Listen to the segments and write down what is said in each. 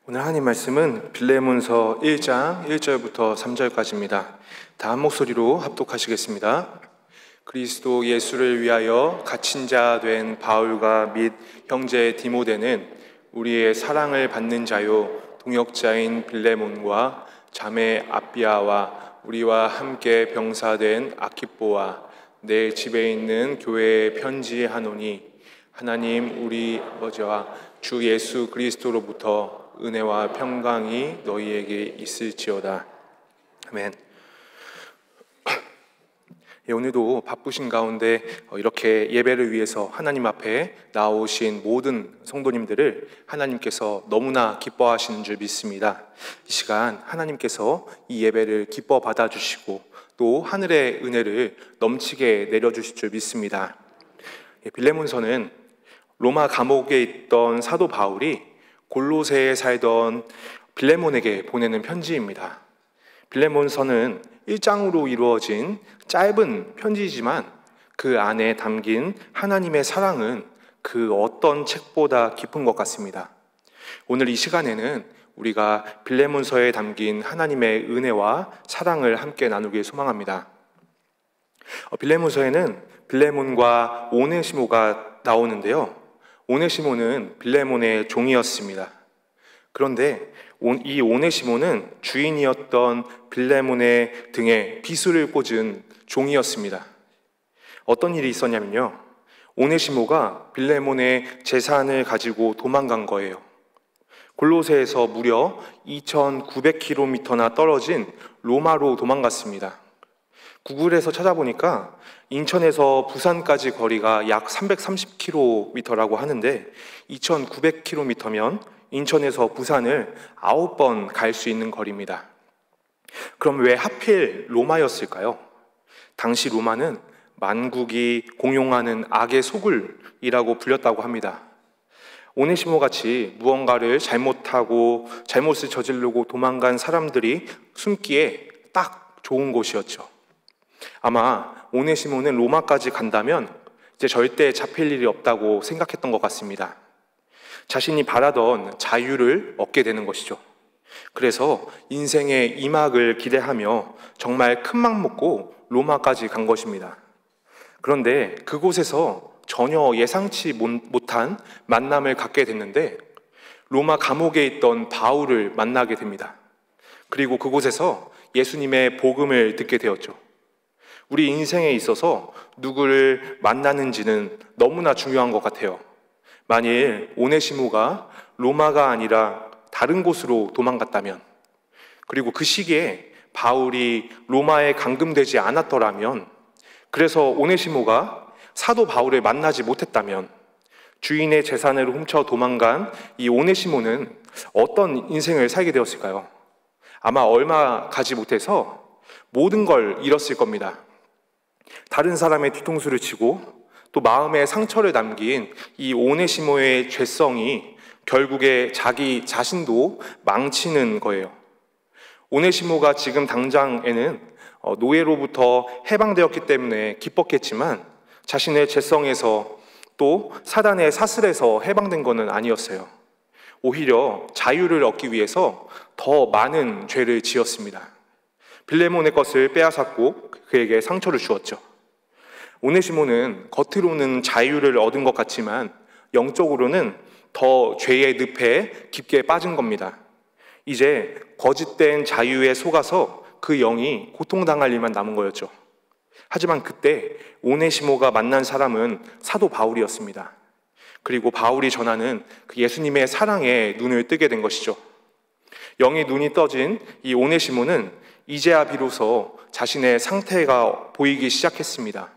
오늘 하나님 말씀은 빌레몬서 1장 1절부터 3절까지입니다. 다 한 목소리로 합독하시겠습니다. 그리스도 예수를 위하여 갇힌 자 된 바울과 및 형제 디모데는 우리의 사랑을 받는 자요 동역자인 빌레몬과 자매 아비아와 우리와 함께 병사된 아키뽀와 내 집에 있는 교회에 편지하노니 하나님 우리 아버지와 주 예수 그리스도로부터 은혜와 평강이 너희에게 있을지어다. 아멘. 오늘도 바쁘신 가운데 이렇게 예배를 위해서 하나님 앞에 나오신 모든 성도님들을 하나님께서 너무나 기뻐하시는 줄 믿습니다. 이 시간 하나님께서 이 예배를 기뻐 받아주시고 또 하늘의 은혜를 넘치게 내려주실 줄 믿습니다. 빌레몬서는 로마 감옥에 있던 사도 바울이 골로새에 살던 빌레몬에게 보내는 편지입니다. 빌레몬서는 1장으로 이루어진 짧은 편지이지만 그 안에 담긴 하나님의 사랑은 그 어떤 책보다 깊은 것 같습니다. 오늘 이 시간에는 우리가 빌레몬서에 담긴 하나님의 은혜와 사랑을 함께 나누길 소망합니다. 빌레몬서에는 빌레몬과 오네시모가 나오는데요. 오네시모는 빌레몬의 종이었습니다. 그런데 이 오네시모는 주인이었던 빌레몬의 등에 비수를 꽂은 종이었습니다. 어떤 일이 있었냐면요. 오네시모가 빌레몬의 재산을 가지고 도망간 거예요. 골로새에서 무려 2,900km나 떨어진 로마로 도망갔습니다. 구글에서 찾아보니까 인천에서 부산까지 거리가 약 330km라고 하는데 2,900km면 인천에서 부산을 9번 갈 수 있는 거리입니다. 그럼 왜 하필 로마였을까요? 당시 로마는 만국이 공용하는 악의 소굴이라고 불렸다고 합니다. 오네시모 같이 무언가를 잘못하고 잘못을 저지르고 도망간 사람들이 숨기에 딱 좋은 곳이었죠. 아마 오네시모는 로마까지 간다면 이제 절대 잡힐 일이 없다고 생각했던 것 같습니다. 자신이 바라던 자유를 얻게 되는 것이죠. 그래서 인생의 이막을 기대하며 정말 큰 맘 먹고 로마까지 간 것입니다. 그런데 그곳에서 전혀 예상치 못한 만남을 갖게 됐는데 로마 감옥에 있던 바울을 만나게 됩니다. 그리고 그곳에서 예수님의 복음을 듣게 되었죠. 우리 인생에 있어서 누구를 만나는지는 너무나 중요한 것 같아요. 만일 오네시모가 로마가 아니라 다른 곳으로 도망갔다면, 그리고 그 시기에 바울이 로마에 감금되지 않았더라면, 그래서 오네시모가 사도 바울을 만나지 못했다면, 주인의 재산을 훔쳐 도망간 이 오네시모는 어떤 인생을 살게 되었을까요? 아마 얼마 가지 못해서 모든 걸 잃었을 겁니다. 다른 사람의 뒤통수를 치고 또 마음에 상처를 남긴 이 오네시모의 죄성이 결국에 자기 자신도 망치는 거예요. 오네시모가 지금 당장에는 노예로부터 해방되었기 때문에 기뻤겠지만 자신의 죄성에서 또 사단의 사슬에서 해방된 것은 아니었어요. 오히려 자유를 얻기 위해서 더 많은 죄를 지었습니다. 빌레몬의 것을 빼앗았고 그에게 상처를 주었죠. 오네시모는 겉으로는 자유를 얻은 것 같지만 영적으로는 더 죄의 늪에 깊게 빠진 겁니다. 이제 거짓된 자유에 속아서 그 영이 고통당할 일만 남은 거였죠. 하지만 그때 오네시모가 만난 사람은 사도 바울이었습니다. 그리고 바울이 전하는 그 예수님의 사랑에 눈을 뜨게 된 것이죠. 영의 눈이 떠진 이 오네시모는 이제야 비로소 자신의 상태가 보이기 시작했습니다.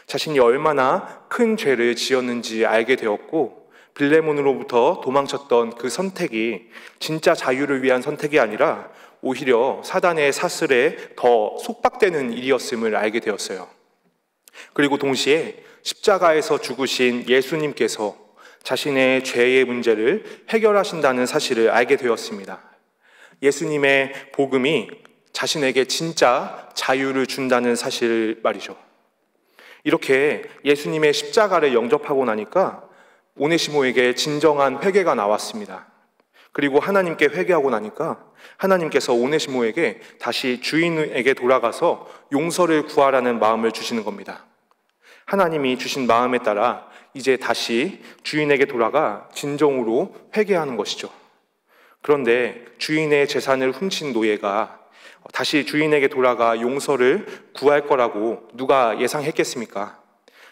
자신이 얼마나 큰 죄를 지었는지 알게 되었고 빌레몬으로부터 도망쳤던 그 선택이 진짜 자유를 위한 선택이 아니라 오히려 사단의 사슬에 더 속박되는 일이었음을 알게 되었어요. 그리고 동시에 십자가에서 죽으신 예수님께서 자신의 죄의 문제를 해결하신다는 사실을 알게 되었습니다. 예수님의 복음이 자신에게 진짜 자유를 준다는 사실 말이죠. 이렇게 예수님의 십자가를 영접하고 나니까 오네시모에게 진정한 회개가 나왔습니다. 그리고 하나님께 회개하고 나니까 하나님께서 오네시모에게 다시 주인에게 돌아가서 용서를 구하라는 마음을 주시는 겁니다. 하나님이 주신 마음에 따라 이제 다시 주인에게 돌아가 진정으로 회개하는 것이죠. 그런데 주인의 재산을 훔친 노예가 다시 주인에게 돌아가 용서를 구할 거라고 누가 예상했겠습니까?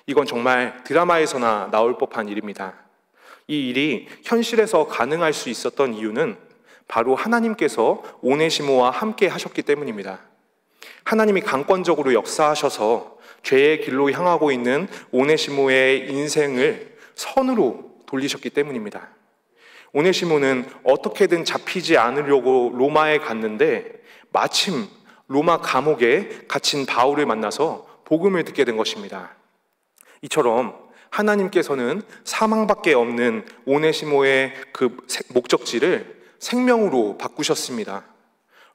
이건 정말 드라마에서나 나올 법한 일입니다. 이 일이 현실에서 가능할 수 있었던 이유는 바로 하나님께서 오네시모와 함께 하셨기 때문입니다. 하나님이 강권적으로 역사하셔서 죄의 길로 향하고 있는 오네시모의 인생을 선으로 돌리셨기 때문입니다. 오네시모는 어떻게든 잡히지 않으려고 로마에 갔는데 마침 로마 감옥에 갇힌 바울을 만나서 복음을 듣게 된 것입니다. 이처럼 하나님께서는 사망밖에 없는 오네시모의 그 목적지를 생명으로 바꾸셨습니다.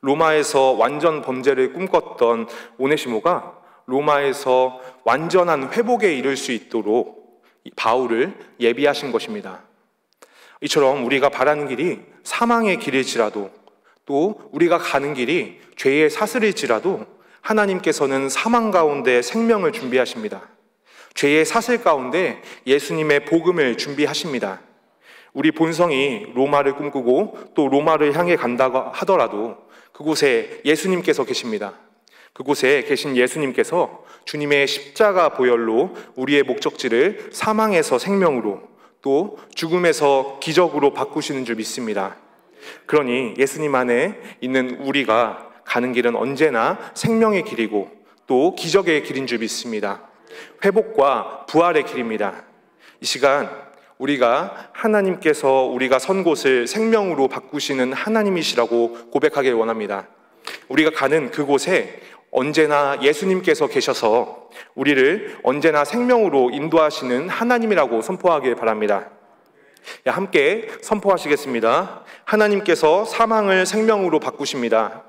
로마에서 완전 범죄를 꿈꿨던 오네시모가 로마에서 완전한 회복에 이를 수 있도록 바울을 예비하신 것입니다. 이처럼 우리가 바라는 길이 사망의 길일지라도 또 우리가 가는 길이 죄의 사슬일지라도 하나님께서는 사망 가운데 생명을 준비하십니다. 죄의 사슬 가운데 예수님의 복음을 준비하십니다. 우리 본성이 로마를 꿈꾸고 또 로마를 향해 간다고 하더라도 그곳에 예수님께서 계십니다. 그곳에 계신 예수님께서 주님의 십자가 보혈로 우리의 목적지를 사망에서 생명으로 또 죽음에서 기적으로 바꾸시는 줄 믿습니다. 그러니 예수님 안에 있는 우리가 가는 길은 언제나 생명의 길이고 또 기적의 길인 줄 믿습니다. 회복과 부활의 길입니다. 이 시간 우리가 하나님께서 우리가 선 곳을 생명으로 바꾸시는 하나님이시라고 고백하길 원합니다. 우리가 가는 그곳에 언제나 예수님께서 계셔서 우리를 언제나 생명으로 인도하시는 하나님이라고 선포하길 바랍니다. 함께 선포하시겠습니다. 하나님께서 사망을 생명으로 바꾸십니다.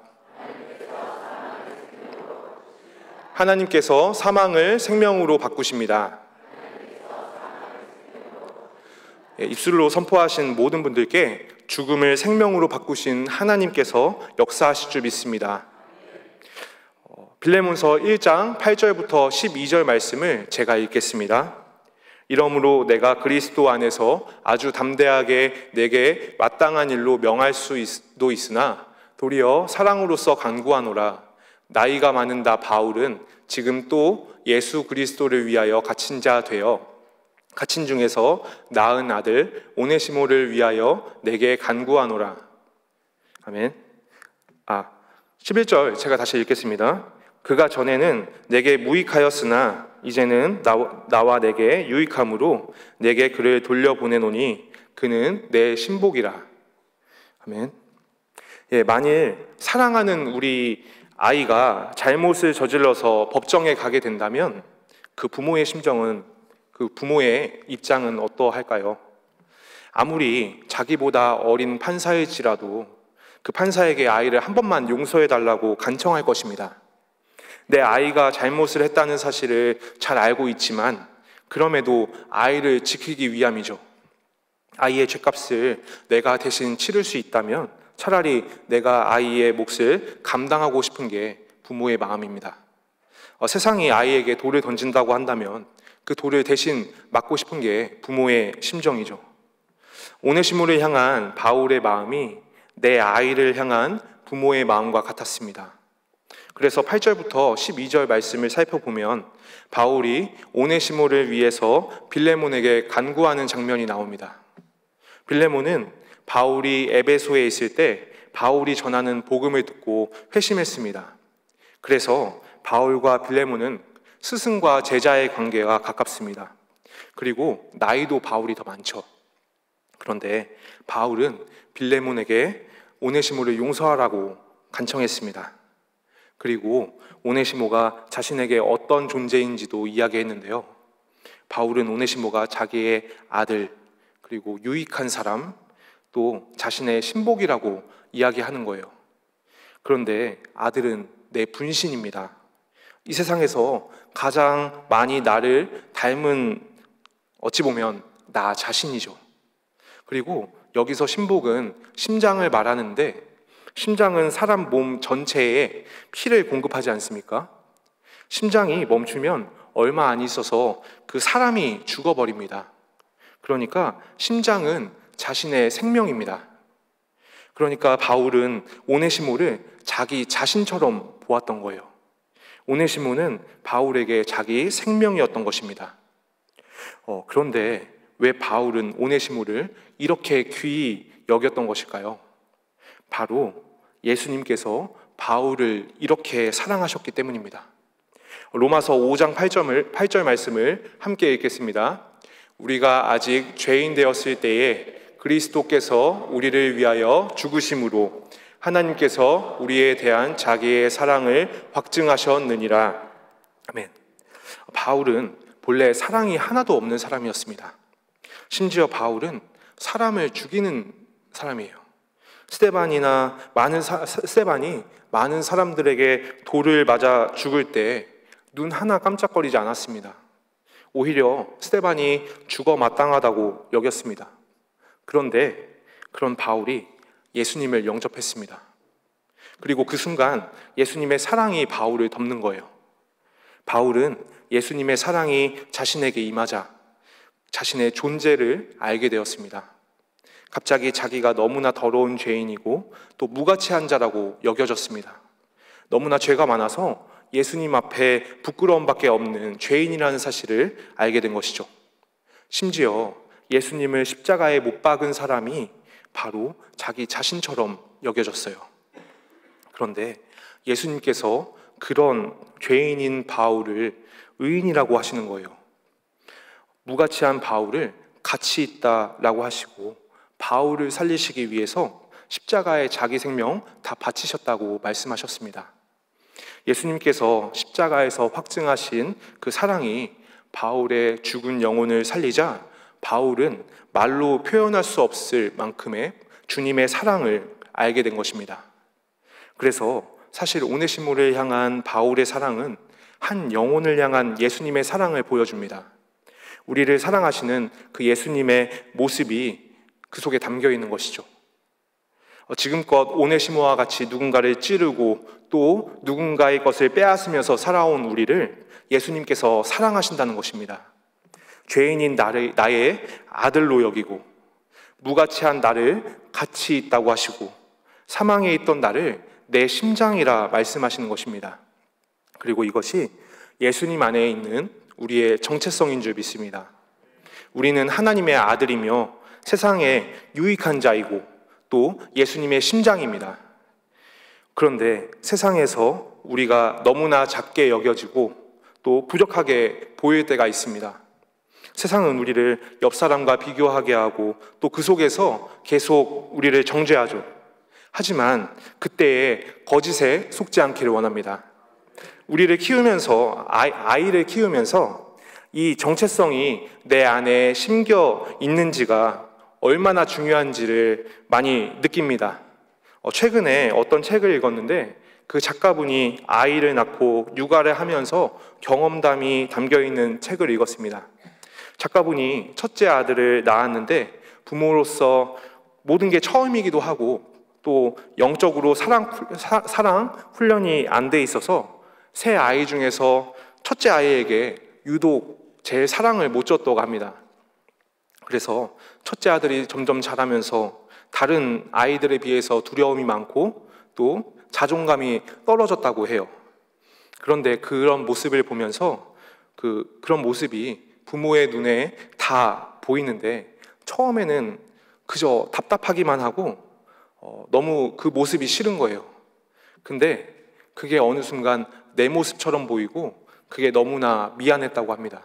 하나님께서 사망을 생명으로 바꾸십니다. 입술로 선포하신 모든 분들께 죽음을 생명으로 바꾸신 하나님께서 역사하실 줄 믿습니다. 빌레몬서 1장 8절부터 12절 말씀을 제가 읽겠습니다. 이러므로 내가 그리스도 안에서 아주 담대하게 내게 마땅한 일로 명할 수도 있으나 도리어 사랑으로서 간구하노라. 나이가 많은 나 바울은 지금 또 예수 그리스도를 위하여 갇힌 자 되어 갇힌 중에서 낳은 아들 오네시모를 위하여 내게 간구하노라. 아멘. 11절 제가 다시 읽겠습니다. 그가 전에는 내게 무익하였으나 이제는 나와 내게 유익함으로 내게 그를 돌려보내노니 그는 내 신복이라. 아멘. 만일 사랑하는 우리 아이가 잘못을 저질러서 법정에 가게 된다면 그 부모의 심정은, 그 부모의 입장은 어떠할까요? 아무리 자기보다 어린 판사일지라도 그 판사에게 아이를 한 번만 용서해달라고 간청할 것입니다. 내 아이가 잘못을 했다는 사실을 잘 알고 있지만 그럼에도 아이를 지키기 위함이죠. 아이의 죄값을 내가 대신 치를 수 있다면 차라리 내가 아이의 몫을 감당하고 싶은 게 부모의 마음입니다. 세상이 아이에게 돌을 던진다고 한다면 그 돌을 대신 맞고 싶은 게 부모의 심정이죠. 오네시모를 향한 바울의 마음이 내 아이를 향한 부모의 마음과 같았습니다. 그래서 8절부터 12절 말씀을 살펴보면 바울이 오네시모를 위해서 빌레몬에게 간구하는 장면이 나옵니다. 빌레몬은 바울이 에베소에 있을 때 바울이 전하는 복음을 듣고 회심했습니다. 그래서 바울과 빌레몬은 스승과 제자의 관계가 가깝습니다. 그리고 나이도 바울이 더 많죠. 그런데 바울은 빌레몬에게 오네시모를 용서하라고 간청했습니다. 그리고 오네시모가 자신에게 어떤 존재인지도 이야기했는데요. 바울은 오네시모가 자기의 아들, 그리고 유익한 사람, 또 자신의 신복이라고 이야기하는 거예요. 그런데 아들은 내 분신입니다. 이 세상에서 가장 많이 나를 닮은, 어찌 보면 나 자신이죠. 그리고 여기서 신복은 심장을 말하는데, 심장은 사람 몸 전체에 피를 공급하지 않습니까? 심장이 멈추면 얼마 안 있어서 그 사람이 죽어버립니다. 그러니까 심장은 자신의 생명입니다. 그러니까 바울은 오네시모를 자기 자신처럼 보았던 거예요. 오네시모는 바울에게 자기 생명이었던 것입니다. 그런데 왜 바울은 오네시모를 이렇게 귀히 여겼던 것일까요? 바로 예수님께서 바울을 이렇게 사랑하셨기 때문입니다. 로마서 5장 8절 말씀을 함께 읽겠습니다. 우리가 아직 죄인 되었을 때에 그리스도께서 우리를 위하여 죽으심으로 하나님께서 우리에 대한 자기의 사랑을 확증하셨느니라. 아멘. 바울은 본래 사랑이 하나도 없는 사람이었습니다. 심지어 바울은 사람을 죽이는 사람이에요. 스데반이 많은 사람들에게 돌을 맞아 죽을 때 눈 하나 깜짝거리지 않았습니다. 오히려 스데반이 죽어 마땅하다고 여겼습니다. 그런데 그런 바울이 예수님을 영접했습니다. 그리고 그 순간 예수님의 사랑이 바울을 덮는 거예요. 바울은 예수님의 사랑이 자신에게 임하자 자신의 존재를 알게 되었습니다. 갑자기 자기가 너무나 더러운 죄인이고 또 무가치한 자라고 여겨졌습니다. 너무나 죄가 많아서 예수님 앞에 부끄러움밖에 없는 죄인이라는 사실을 알게 된 것이죠. 심지어 예수님을 십자가에 못 박은 사람이 바로 자기 자신처럼 여겨졌어요. 그런데 예수님께서 그런 죄인인 바울을 의인이라고 하시는 거예요. 무가치한 바울을 가치 있다라고 하시고 바울을 살리시기 위해서 십자가에 자기 생명 다 바치셨다고 말씀하셨습니다. 예수님께서 십자가에서 확증하신 그 사랑이 바울의 죽은 영혼을 살리자 바울은 말로 표현할 수 없을 만큼의 주님의 사랑을 알게 된 것입니다. 그래서 사실 오네시모를 향한 바울의 사랑은 한 영혼을 향한 예수님의 사랑을 보여줍니다. 우리를 사랑하시는 그 예수님의 모습이 그 속에 담겨 있는 것이죠. 지금껏 오네시모와 같이 누군가를 찌르고 또 누군가의 것을 빼앗으면서 살아온 우리를 예수님께서 사랑하신다는 것입니다. 죄인인 나의 아들로 여기고 무가치한 나를 가치 있다고 하시고 사망에 있던 나를 내 심장이라 말씀하시는 것입니다. 그리고 이것이 예수님 안에 있는 우리의 정체성인 줄 믿습니다. 우리는 하나님의 아들이며 세상에 유익한 자이고 또 예수님의 심장입니다. 그런데 세상에서 우리가 너무나 작게 여겨지고 또 부족하게 보일 때가 있습니다. 세상은 우리를 옆 사람과 비교하게 하고 또 그 속에서 계속 우리를 정죄하죠. 하지만 그때의 거짓에 속지 않기를 원합니다. 우리를 키우면서 아이를 키우면서 이 정체성이 내 안에 심겨 있는지가 얼마나 중요한지를 많이 느낍니다. 최근에 어떤 책을 읽었는데 그 작가분이 아이를 낳고 육아를 하면서 경험담이 담겨있는 책을 읽었습니다. 작가분이 첫째 아들을 낳았는데 부모로서 모든 게 처음이기도 하고 또 영적으로 사랑 훈련이 안 돼 있어서 세 아이 중에서 첫째 아이에게 유독 제일 사랑을 못 줬다고 합니다. 그래서 첫째 아들이 점점 자라면서 다른 아이들에 비해서 두려움이 많고 또 자존감이 떨어졌다고 해요. 그런데 그런 모습을 보면서 그런 모습이 부모의 눈에 다 보이는데 처음에는 그저 답답하기만 하고 너무 그 모습이 싫은 거예요. 근데 그게 어느 순간 내 모습처럼 보이고 그게 너무나 미안했다고 합니다.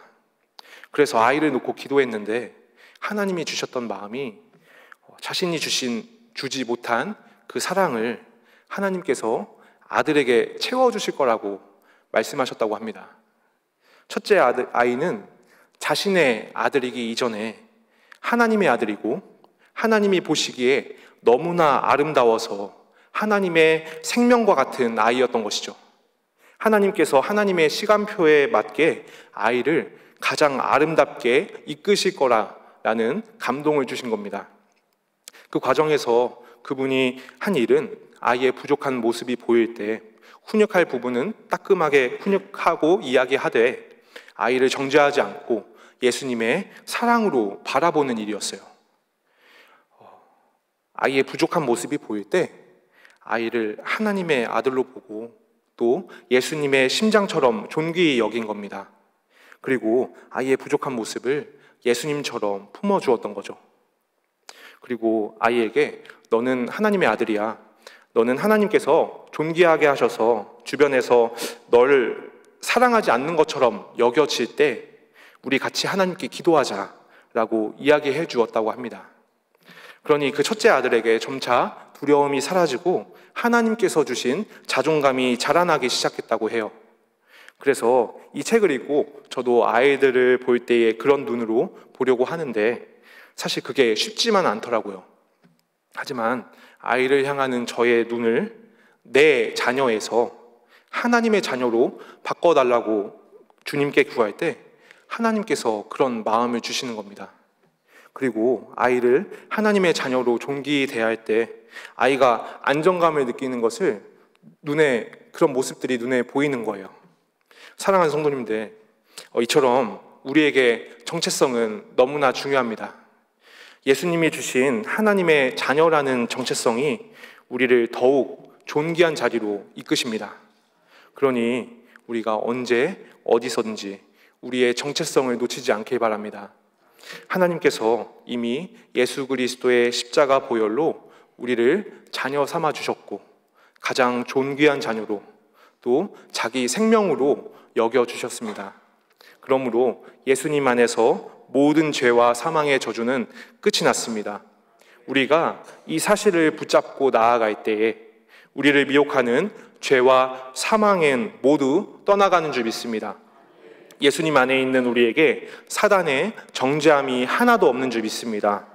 그래서 아이를 놓고 기도했는데 하나님이 주셨던 마음이 자신이 주지 못한 그 사랑을 하나님께서 아들에게 채워주실 거라고 말씀하셨다고 합니다. 첫째 아이는 자신의 아들이기 이전에 하나님의 아들이고 하나님이 보시기에 너무나 아름다워서 하나님의 생명과 같은 아이였던 것이죠. 하나님께서 하나님의 시간표에 맞게 아이를 가장 아름답게 이끄실 거라는 감동을 주신 겁니다. 그 과정에서 그분이 한 일은 아이의 부족한 모습이 보일 때 훈육할 부분은 따끔하게 훈육하고 이야기하되 아이를 정죄하지 않고 예수님의 사랑으로 바라보는 일이었어요. 아이의 부족한 모습이 보일 때 아이를 하나님의 아들로 보고 또 예수님의 심장처럼 존귀히 여긴 겁니다. 그리고 아이의 부족한 모습을 예수님처럼 품어주었던 거죠. 그리고 아이에게 너는 하나님의 아들이야. 너는 하나님께서 존귀하게 하셔서 주변에서 너를 사랑하지 않는 것처럼 여겨질 때 우리 같이 하나님께 기도하자라고 이야기해 주었다고 합니다. 그러니 그 첫째 아들에게 점차 두려움이 사라지고 하나님께서 주신 자존감이 자라나기 시작했다고 해요. 그래서 이 책을 읽고 저도 아이들을 볼 때에 그런 눈으로 보려고 하는데 사실 그게 쉽지만 않더라고요. 하지만 아이를 향하는 저의 눈을 내 자녀에서 하나님의 자녀로 바꿔달라고 주님께 구할 때 하나님께서 그런 마음을 주시는 겁니다. 그리고 아이를 하나님의 자녀로 존귀히 대할 때 아이가 안정감을 느끼는 것을 그런 모습들이 눈에 보이는 거예요. 사랑하는 성도님들, 이처럼 우리에게 정체성은 너무나 중요합니다. 예수님이 주신 하나님의 자녀라는 정체성이 우리를 더욱 존귀한 자리로 이끄십니다. 그러니 우리가 언제 어디서든지 우리의 정체성을 놓치지 않길 바랍니다. 하나님께서 이미 예수 그리스도의 십자가 보혈로 우리를 자녀 삼아 주셨고 가장 존귀한 자녀로 또 자기 생명으로 여겨 주셨습니다. 그러므로 예수님 안에서 모든 죄와 사망의 저주는 끝이 났습니다. 우리가 이 사실을 붙잡고 나아갈 때에 우리를 미혹하는 죄와 사망은 모두 떠나가는 줄 믿습니다. 예수님 안에 있는 우리에게 사단의 정죄함이 하나도 없는 줄 믿습니다.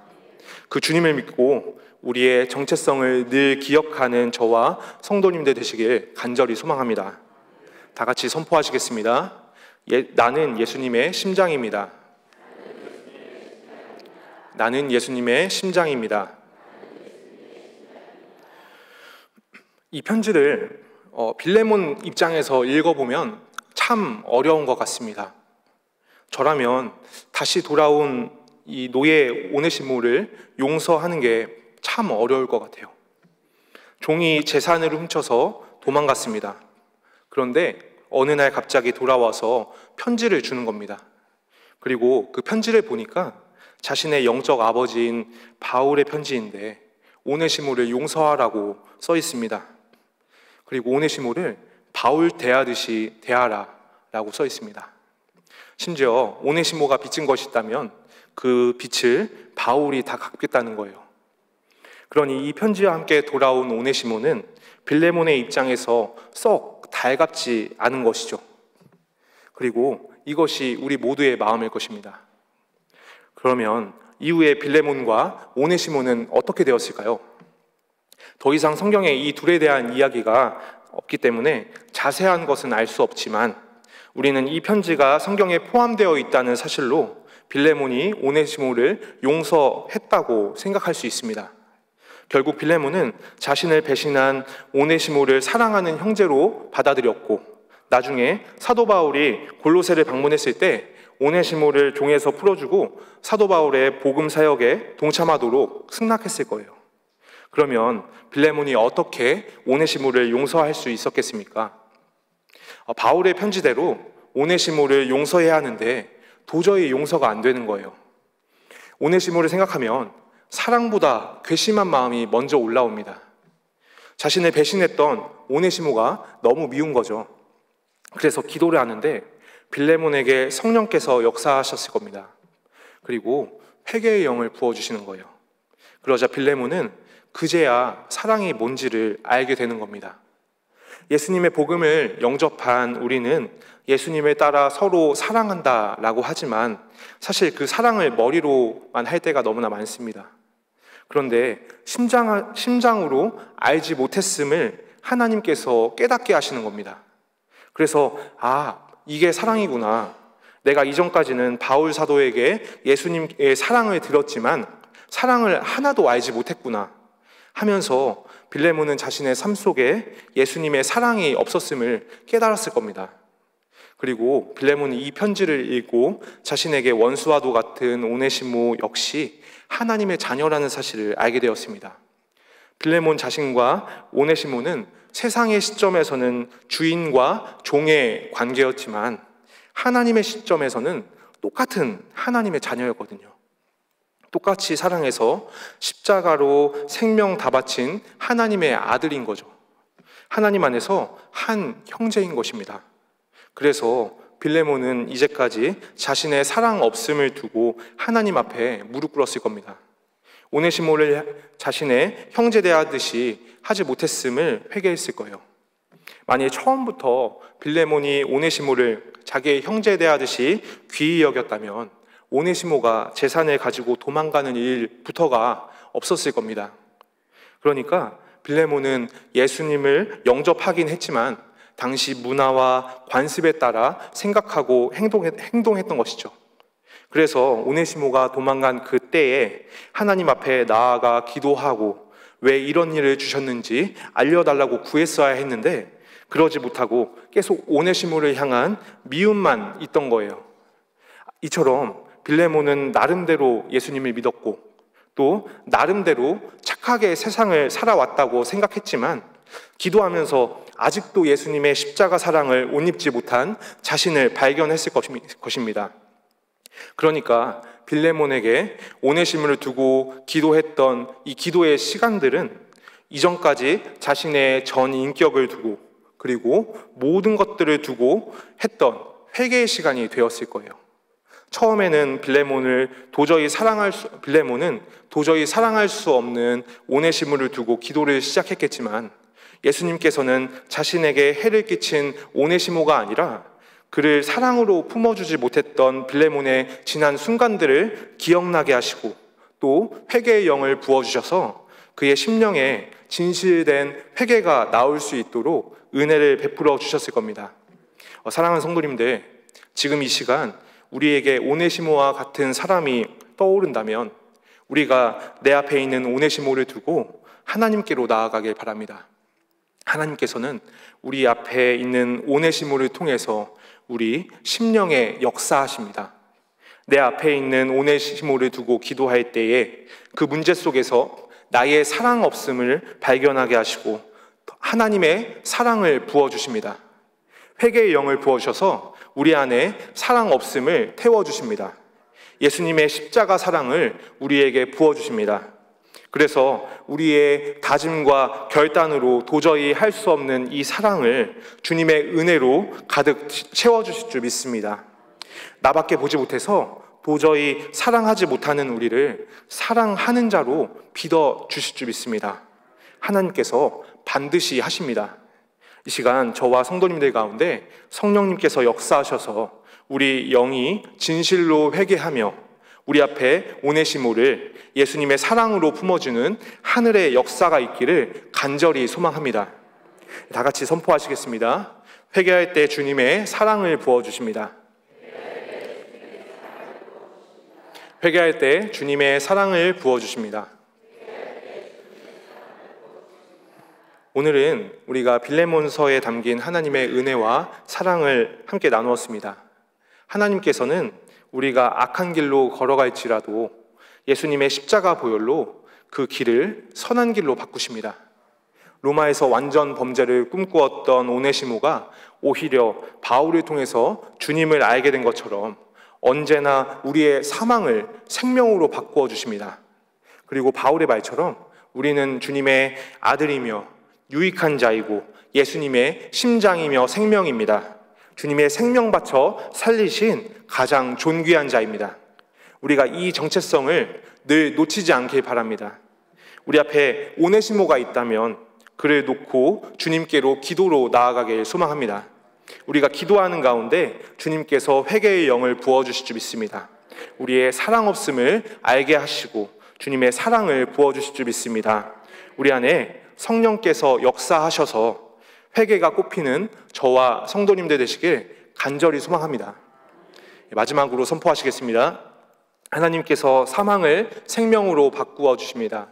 그 주님을 믿고 우리의 정체성을 늘 기억하는 저와 성도님들 되시길 간절히 소망합니다. 다 같이 선포하시겠습니다. 나는 예수님의 심장입니다. 나는 예수님의 심장입니다. 이 편지를 빌레몬 입장에서 읽어보면 참 어려운 것 같습니다. 저라면 다시 돌아온 이 노예 오네시모를 용서하는 게 참 어려울 것 같아요. 종이 재산을 훔쳐서 도망갔습니다. 그런데 어느 날 갑자기 돌아와서 편지를 주는 겁니다. 그리고 그 편지를 보니까 자신의 영적 아버지인 바울의 편지인데 오네시모를 용서하라고 써 있습니다. 그리고 오네시모를 바울 대하듯이 대하라 라고 써 있습니다. 심지어 오네시모가 빚진 것이 있다면 그 빚을 바울이 다 갚겠다는 거예요. 그러니 이 편지와 함께 돌아온 오네시모는 빌레몬의 입장에서 썩 달갑지 않은 것이죠. 그리고 이것이 우리 모두의 마음일 것입니다. 그러면 이후에 빌레몬과 오네시모는 어떻게 되었을까요? 더 이상 성경에 이 둘에 대한 이야기가 없기 때문에 자세한 것은 알 수 없지만 우리는 이 편지가 성경에 포함되어 있다는 사실로 빌레몬이 오네시모를 용서했다고 생각할 수 있습니다. 결국 빌레몬은 자신을 배신한 오네시모를 사랑하는 형제로 받아들였고 나중에 사도 바울이 골로새를 방문했을 때 오네시모를 종에서 풀어주고 사도 바울의 복음 사역에 동참하도록 승낙했을 거예요. 그러면 빌레몬이 어떻게 오네시모를 용서할 수 있었겠습니까? 바울의 편지대로 오네시모를 용서해야 하는데 도저히 용서가 안 되는 거예요. 오네시모를 생각하면 사랑보다 괘씸한 마음이 먼저 올라옵니다. 자신을 배신했던 오네시모가 너무 미운 거죠. 그래서 기도를 하는데 빌레몬에게 성령께서 역사하셨을 겁니다. 그리고 회개의 영을 부어주시는 거예요. 그러자 빌레몬은 그제야 사랑이 뭔지를 알게 되는 겁니다. 예수님의 복음을 영접한 우리는 예수님을 따라 서로 사랑한다라고 하지만 사실 그 사랑을 머리로만 할 때가 너무나 많습니다. 그런데 심장으로 알지 못했음을 하나님께서 깨닫게 하시는 겁니다. 그래서 이게 사랑이구나. 내가 이전까지는 바울 사도에게 예수님의 사랑을 들었지만 사랑을 하나도 알지 못했구나 하면서 빌레몬은 자신의 삶 속에 예수님의 사랑이 없었음을 깨달았을 겁니다. 그리고 빌레몬은 이 편지를 읽고 자신에게 원수와도 같은 오네시모 역시 하나님의 자녀라는 사실을 알게 되었습니다. 빌레몬 자신과 오네시모는 세상의 시점에서는 주인과 종의 관계였지만 하나님의 시점에서는 똑같은 하나님의 자녀였거든요. 똑같이 사랑해서 십자가로 생명 다 바친 하나님의 아들인 거죠. 하나님 안에서 한 형제인 것입니다. 그래서 빌레몬은 이제까지 자신의 사랑 없음을 두고 하나님 앞에 무릎 꿇었을 겁니다. 오네시모를 자신의 형제 대하듯이 하지 못했음을 회개했을 거예요. 만약 처음부터 빌레몬이 오네시모를 자기의 형제 대하듯이 귀히 여겼다면 오네시모가 재산을 가지고 도망가는 일부터가 없었을 겁니다. 그러니까 빌레몬은 예수님을 영접하긴 했지만 당시 문화와 관습에 따라 생각하고 행동했던 것이죠. 그래서 오네시모가 도망간 그때에 하나님 앞에 나아가 기도하고 왜 이런 일을 주셨는지 알려달라고 구했어야 했는데 그러지 못하고 계속 오네시모를 향한 미움만 있던 거예요. 이처럼 빌레몬은 나름대로 예수님을 믿었고 또 나름대로 착하게 세상을 살아왔다고 생각했지만 기도하면서 아직도 예수님의 십자가 사랑을 옷 입지 못한 자신을 발견했을 것입니다. 그러니까 빌레몬에게 오네시모를 두고 기도했던 이 기도의 시간들은 이전까지 자신의 전 인격을 두고 그리고 모든 것들을 두고 했던 회개의 시간이 되었을 거예요. 처음에는 빌레몬은 도저히 사랑할 수 없는 오네시모를 두고 기도를 시작했겠지만 예수님께서는 자신에게 해를 끼친 오네시모가 아니라 그를 사랑으로 품어주지 못했던 빌레몬의 지난 순간들을 기억나게 하시고 또 회개의 영을 부어주셔서 그의 심령에 진실된 회개가 나올 수 있도록 은혜를 베풀어 주셨을 겁니다. 사랑하는 성도님들, 지금 이 시간 우리에게 오네시모와 같은 사람이 떠오른다면 우리가 내 앞에 있는 오네시모를 두고 하나님께로 나아가길 바랍니다. 하나님께서는 우리 앞에 있는 오네시모를 통해서 우리 심령에 역사하십니다. 내 앞에 있는 오네시모를 두고 기도할 때에 그 문제 속에서 나의 사랑 없음을 발견하게 하시고 하나님의 사랑을 부어주십니다. 회개의 영을 부어주셔서 우리 안에 사랑 없음을 태워주십니다. 예수님의 십자가 사랑을 우리에게 부어주십니다. 그래서 우리의 다짐과 결단으로 도저히 할 수 없는 이 사랑을 주님의 은혜로 가득 채워주실 줄 믿습니다. 나밖에 보지 못해서 도저히 사랑하지 못하는 우리를 사랑하는 자로 빚어주실 줄 믿습니다. 하나님께서 반드시 하십니다. 이 시간 저와 성도님들 가운데 성령님께서 역사하셔서 우리 영이 진실로 회개하며 우리 앞에 오네시모를 예수님의 사랑으로 품어주는 하늘의 역사가 있기를 간절히 소망합니다. 다 같이 선포하시겠습니다. 회개할 때 주님의 사랑을 부어주십니다. 회개할 때 주님의 사랑을 부어주십니다. 오늘은 우리가 빌레몬서에 담긴 하나님의 은혜와 사랑을 함께 나누었습니다. 하나님께서는 우리가 악한 길로 걸어갈지라도 예수님의 십자가 보혈로 그 길을 선한 길로 바꾸십니다. 로마에서 완전 범죄를 꿈꾸었던 오네시모가 오히려 바울을 통해서 주님을 알게 된 것처럼 언제나 우리의 사망을 생명으로 바꾸어 주십니다. 그리고 바울의 말처럼 우리는 주님의 아들이며 유익한 자이고 예수님의 심장이며 생명입니다. 주님의 생명 바쳐 살리신 가장 존귀한 자입니다. 우리가 이 정체성을 늘 놓치지 않길 바랍니다. 우리 앞에 오네시모가 있다면 그를 놓고 주님께로 기도로 나아가길 소망합니다. 우리가 기도하는 가운데 주님께서 회개의 영을 부어주실 줄 믿습니다. 우리의 사랑 없음을 알게 하시고 주님의 사랑을 부어주실 줄 믿습니다. 우리 안에 성령께서 역사하셔서 회개가 꼽히는 저와 성도님들 되시길 간절히 소망합니다. 마지막으로 선포하시겠습니다. 하나님께서 사망을 생명으로 바꾸어 주십니다.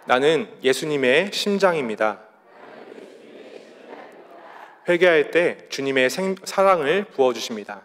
나는 예수님의 심장입니다. 회개할 때 주님의 사랑을 부어주십니다.